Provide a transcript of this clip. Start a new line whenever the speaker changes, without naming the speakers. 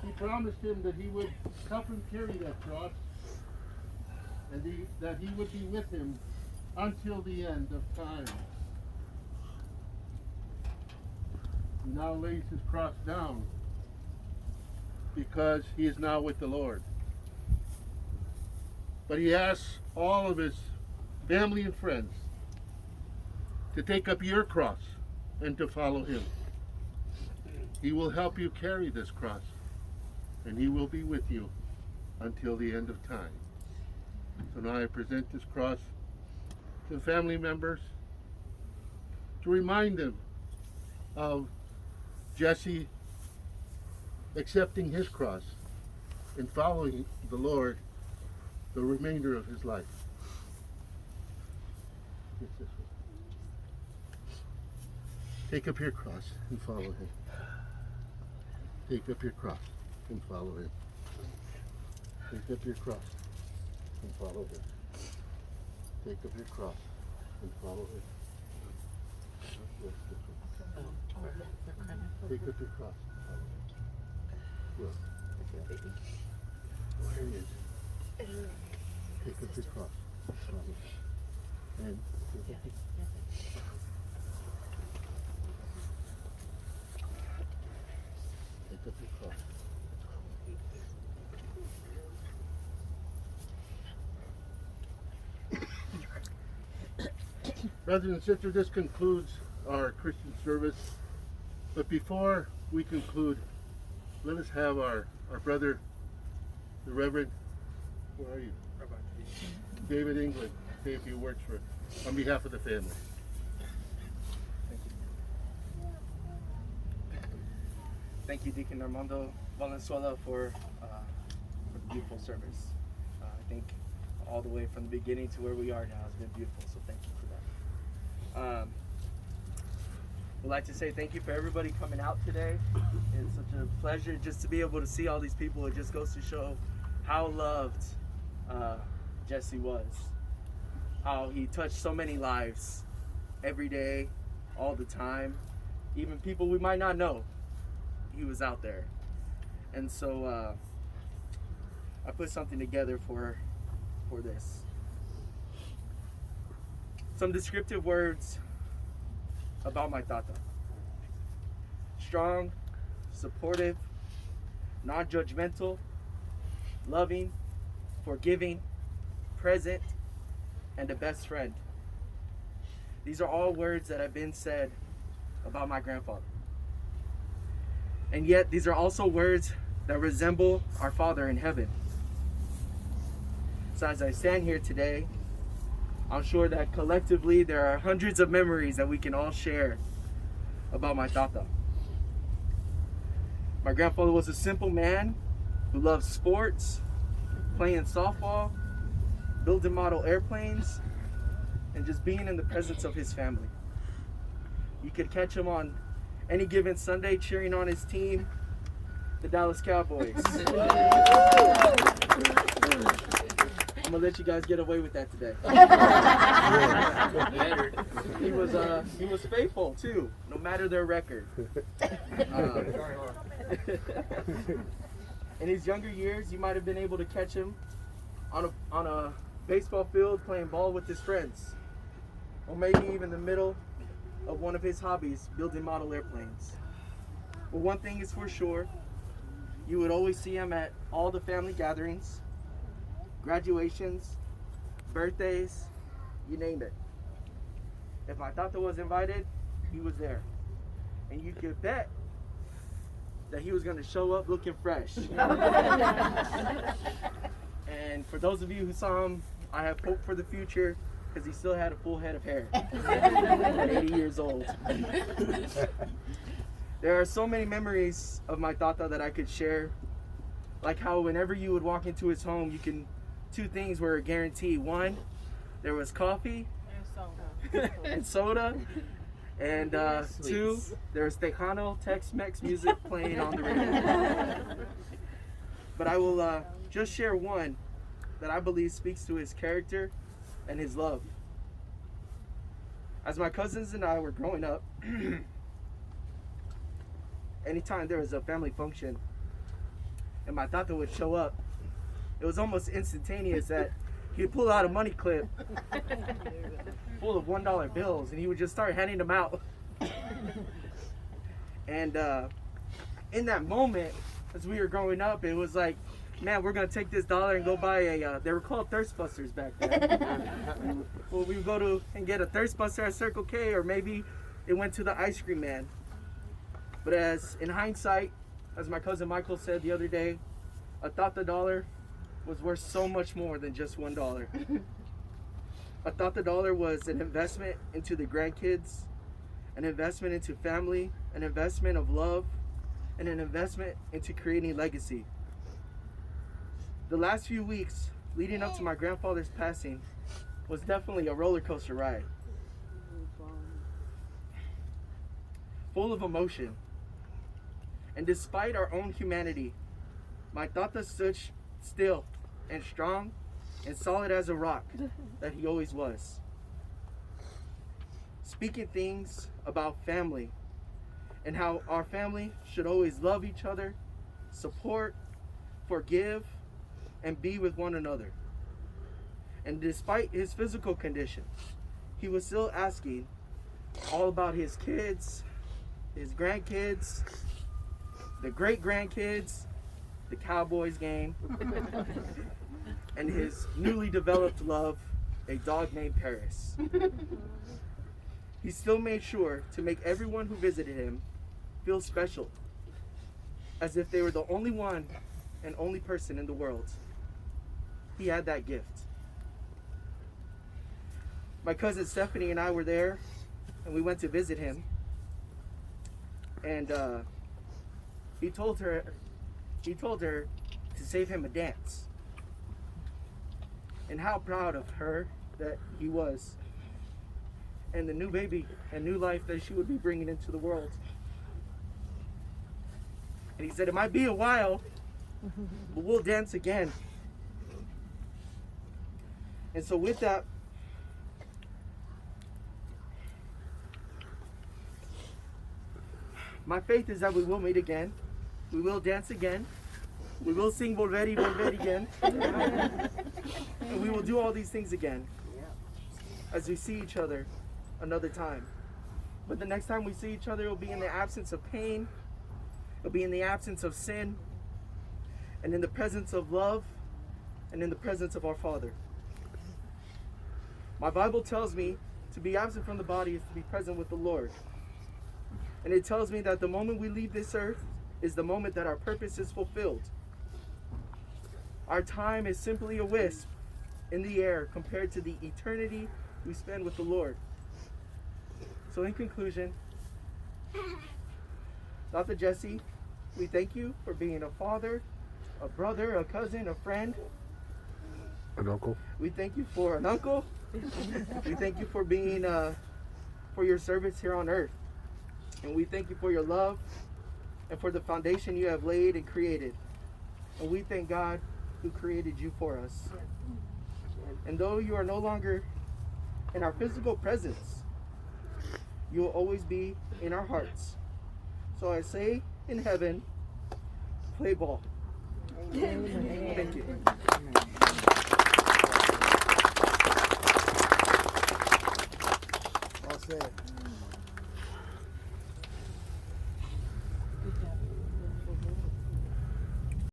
he promised him that he would help him carry that cross, and that he would be with him until the end of time. He now lays his cross down because he is now with the Lord. But he asks all of his family and friends to take up your cross and to follow him. He will help you carry this cross, and he will be with you until the end of time. So now I present this cross to the family members to remind them of Jesse accepting his cross and following the Lord the remainder of his life. It's this one. Take up your cross and follow him. Take up your cross and follow him. Take up your cross and follow him. Take up your cross and follow him. Yes, this one. Take up your cross. Yes. There he is. Take up your cross. Follow him. And take up your cross. Brothers and sisters, this concludes our Christian service. But before we conclude, let us have our brother, the Reverend, where are you? David England, say a few words on behalf of the family.
Thank you, Deacon Armando Valenzuela, for the beautiful service. I think all the way from the beginning to where we are now has been beautiful, so thank you for that. We'd like to say thank you for everybody coming out today. It's such a pleasure just to be able to see all these people. It just goes to show how loved Jesse was, how he touched so many lives every day, all the time, even people we might not know. He was out there. And so I put something together for this. Some descriptive words about my tata. Strong, supportive, non-judgmental, loving, forgiving, present, and a best friend. These are all words that have been said about my grandfather. And yet, these are also words that resemble our Father in heaven. So as I stand here today, I'm sure that collectively there are hundreds of memories that we can all share about my tata. My grandfather was a simple man who loved sports, playing softball, building model airplanes, and just being in the presence of his family. You could catch him on any given Sunday cheering on his team, the Dallas Cowboys. I'm gonna let you guys get away with that today. He was faithful too, no matter their record. In his younger years, you might have been able to catch him on a baseball field playing ball with his friends, or maybe even in the middle of one of his hobbies, building model airplanes. But one thing is for sure, you would always see him at all the family gatherings, graduations, birthdays, you name it. If my tata was invited, he was there. And you could bet that he was going to show up looking fresh. And for those of you who saw him, I have hope for the future, because he still had a full head of hair at 80 years old. There are so many memories of my tata that I could share, like how whenever you would walk into his home, two things were a guarantee. One, there was coffee and soda, and two, there was Tejano Tex-Mex music playing on the radio. But I will just share one that I believe speaks to his character and his love. As my cousins and I were growing up, anytime there was a family function, and my tata would show up, it was almost instantaneous that he'd pull out a money clip full of $1 bills, and he would just start handing them out. And in that moment, as we were growing up, it was like, man, we're gonna take this dollar and go buy a. They were called thirst busters back then. Well, we would go to and get a thirst buster at Circle K, or maybe it went to the ice cream man. But as in hindsight, as my cousin Michael said the other day, a tata dollar was worth so much more than just $1. A tata dollar was an investment into the grandkids, an investment into family, an investment of love, and an investment into creating legacy. The last few weeks leading up to my grandfather's passing was definitely a roller coaster ride. Full of emotion. And despite our own humanity, my tata stood still and strong and solid as a rock that he always was. Speaking things about family and how our family should always love each other, support, forgive, and be with one another. And despite his physical condition, he was still asking all about his kids, his grandkids, the great-grandkids, the Cowboys game, and his newly developed love, a dog named Paris. He still made sure to make everyone who visited him feel special, as if they were the only one and only person in the world. He had that gift. My cousin Stephanie and I were there, and we went to visit him. And he told her to save him a dance. And how proud of her that he was, and the new baby and new life that she would be bringing into the world. And he said, it might be a while, but we'll dance again. And so with that, my faith is that we will meet again. We will dance again. We will sing Volver y Volver again. And we will do all these things again as we see each other another time. But the next time we see each other, it will be in the absence of pain. It will be in the absence of sin. And in the presence of love. And in the presence of our Father. My Bible tells me to be absent from the body is to be present with the Lord. And it tells me that the moment we leave this earth is the moment that our purpose is fulfilled. Our time is simply a wisp in the air compared to the eternity we spend with the Lord. So in conclusion, Dr. Jesse, we thank you for being a father, a brother, a cousin, a friend.
An uncle.
We thank you for an uncle. We thank you for being, for your service here on earth. And we thank you for your love and for the foundation you have laid and created. And we thank God who created you for us. And though you are no longer in our physical presence, you will always be in our hearts. So I say in heaven, play ball. Amen. Thank you.
Well said.